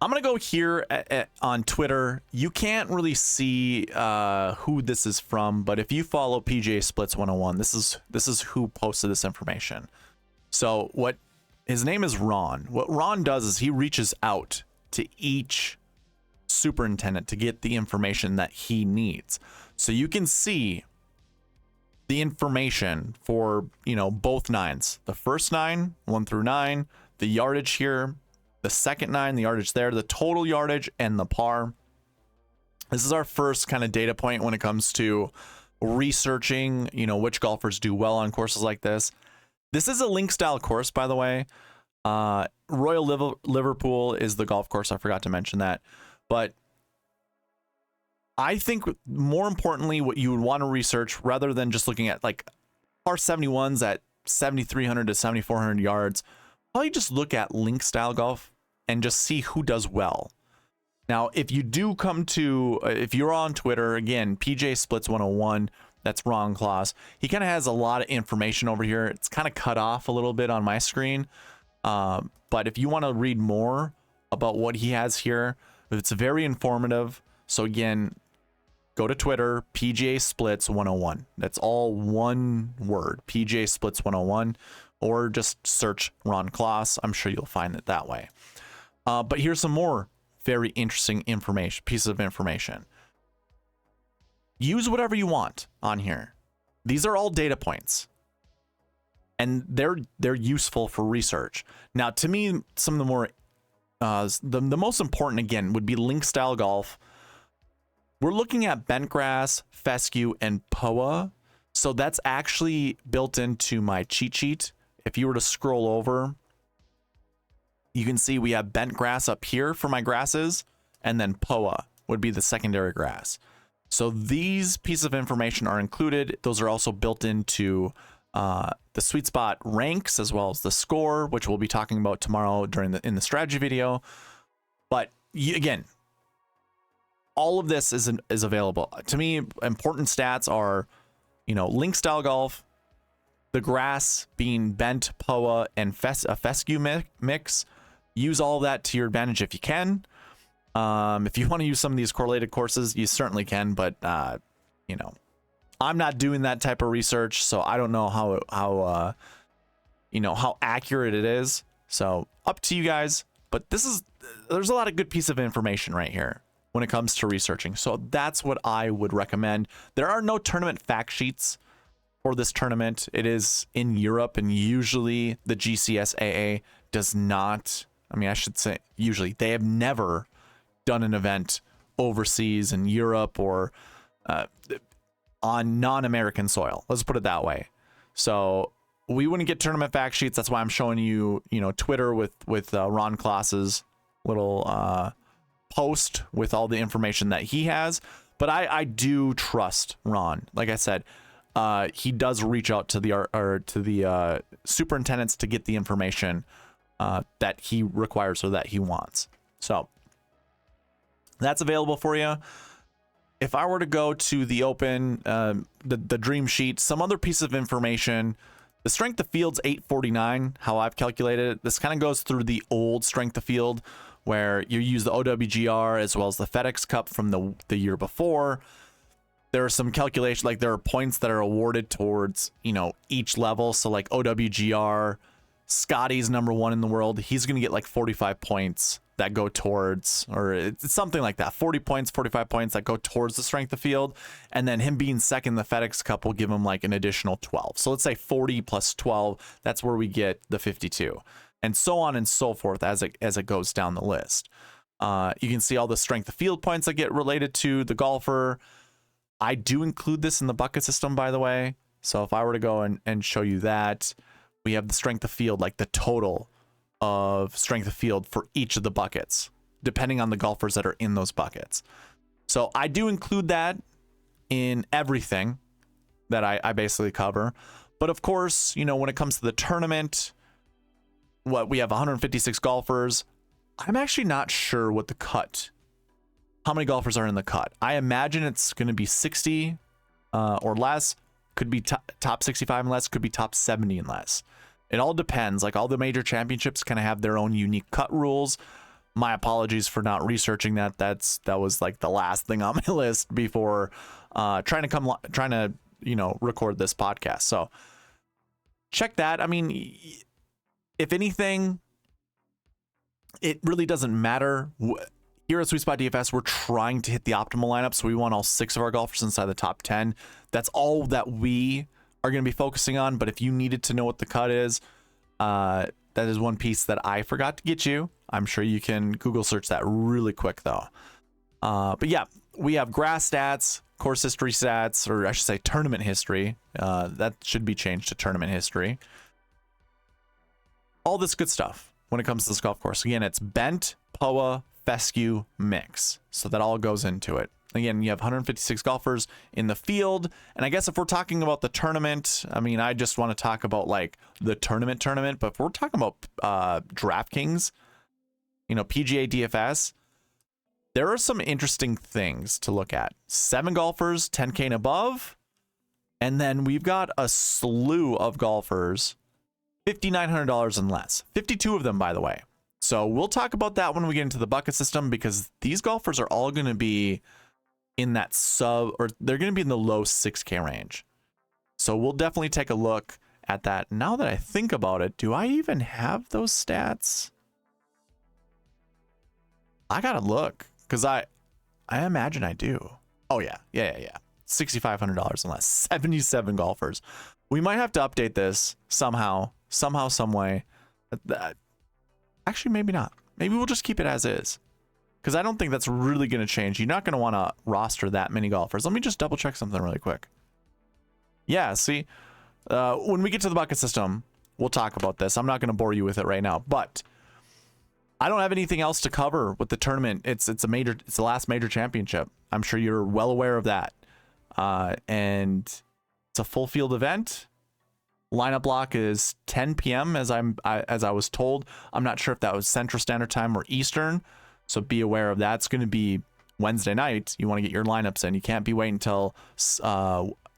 I'm going to go here on Twitter. You can't really see who this is from, but if you follow PGA Splits 101, this is who posted this information. So what his name is Ron. What Ron does is he reaches out to each superintendent to get the information that he needs. So you can see the information for, both nines. The first 9, 1 through 9, the yardage here, the second 9, the yardage there, the total yardage, and the par. This is our first kind of data point when it comes to researching, which golfers do well on courses like this. This is a link style course, by the way. Royal Liverpool is the golf course. I forgot to mention that. But I think more importantly, what you would want to research rather than just looking at like par 71s at 7,300 to 7,400 yards, probably just look at link style golf and just see who does well. Now, if you do come to, if you're on Twitter, again, PJ Splits 101, that's Ron Claus. He kind of has a lot of information over here. It's kind of cut off a little bit on my screen. But if you want to read more about what he has here, it's very informative. So again, go to Twitter, PGA Splits 101. That's all one word, PGA Splits 101, or just search Ron Claus. I'm sure you'll find it that way. But here's some more very interesting pieces of information. Use whatever you want on here. These are all data points, and they're useful for research. Now, to me, some of the more the most important, again, would be link style golf. We're looking at bent grass, fescue, and POA. So that's actually built into my cheat sheet. If you were to scroll over, you can see we have bent grass up here for my grasses, and then POA would be the secondary grass. So these pieces of information are included. Those are also built into the Sweet Spot ranks, as well as the score, which we'll be talking about tomorrow in the strategy video. But again, all of this is available. To me, important stats are, link style golf, the grass being bent, POA, and a fescue mix. Use all of that to your advantage if you can. If you want to use some of these correlated courses, you certainly can, but I'm not doing that type of research, so I don't know how accurate it is. So up to you guys. But there's a lot of good piece of information right here when it comes to researching. So that's what I would recommend. There are no tournament fact sheets for this tournament. It is in Europe, and usually the GCSAA does not. I mean, I should say usually they have never done an event overseas in Europe or on non-American soil. Let's put it that way. So we wouldn't get tournament fact sheets. That's why I'm showing you, Twitter with Ron Claus's little post with all the information that he has. But I do trust Ron. Like I said, he does reach out to the superintendents to get the information that he requires or that he wants. So that's available for you. If I were to go to the Open, the Dream Sheet, some other piece of information, the strength of field's 849, how I've calculated it. This kind of goes through the old strength of field where you use the OWGR as well as the FedEx Cup from the year before. There are some calculations, like there are points that are awarded towards, each level. So like OWGR, Scotty's #1 in the world. He's going to get like 45 points that go towards, or it's something like that, 40 points, 45 points that go towards the strength of field. And then him being second, the FedEx Cup will give him like an additional 12. So let's say 40 plus 12, that's where we get the 52, and so on and so forth as it goes down the list. You can see all the strength of field points that get related to the golfer. I do include this in the bucket system, by the way. So if I were to go and show you that, we have the strength of field, like the total of strength of field for each of the buckets, depending on the golfers that are in those buckets. So I do include that in everything that I basically cover. But of course, when it comes to the tournament, we have 156 golfers. I'm actually not sure what the cut, how many golfers are in the cut. I imagine it's going to be 60 or less. Could be top 65 and less. Could be top 70 and less. It all depends. Like all the major championships kind of have their own unique cut rules. My apologies for not researching that. That was like the last thing on my list before trying to record this podcast. So check that. I mean, if anything, it really doesn't matter. Here at SweetSpotDFS, we're trying to hit the optimal lineup, so we want all 6 of our golfers inside the top 10. That's all that we are going to be focusing on. But if you needed to know what the cut is, that is one piece that I forgot to get you. I'm sure you can Google search that really quick, though. But yeah, we have grass stats, course history stats, or I should say tournament history. That should be changed to tournament history. All this good stuff when it comes to this golf course. Again, it's bent, POA, fescue, mix. So that all goes into it. Again, you have 156 golfers in the field. And I guess if we're talking about the tournament, I mean, I just want to talk about like the tournament, but if we're talking about DraftKings, PGA DFS, there are some interesting things to look at. 7 golfers, 10K and above. And then we've got a slew of golfers, $5,900 and less. 52 of them, by the way. So we'll talk about that when we get into the bucket system, because these golfers are all going to be in that they're going to be in the low 6K range. So we'll definitely take a look at that. Now that I think about it, do I even have those stats? I gotta look, because I imagine I do. Oh yeah. $6,500 and less. 77 golfers. We might have to update this somehow, some way. Actually, maybe not. Maybe we'll just keep it as is, because I don't think that's really going to change. You're not going to want to roster that many golfers. Let me just double check something really quick. Yeah, see, when we get to the bucket system, we'll talk about this. I'm not going to bore you with it right now, but I don't have anything else to cover with the tournament. It's the last major championship. I'm sure you're well aware of that. And it's a full field event. Lineup block is 10 p.m. as I was told. I'm not sure if that was Central Standard Time or Eastern, so be aware of that. It's going to be Wednesday night. You want to get your lineups in. You can't be waiting until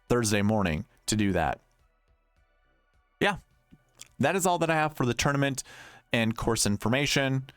Thursday morning to do that. Yeah, that is all that I have for the tournament and course information.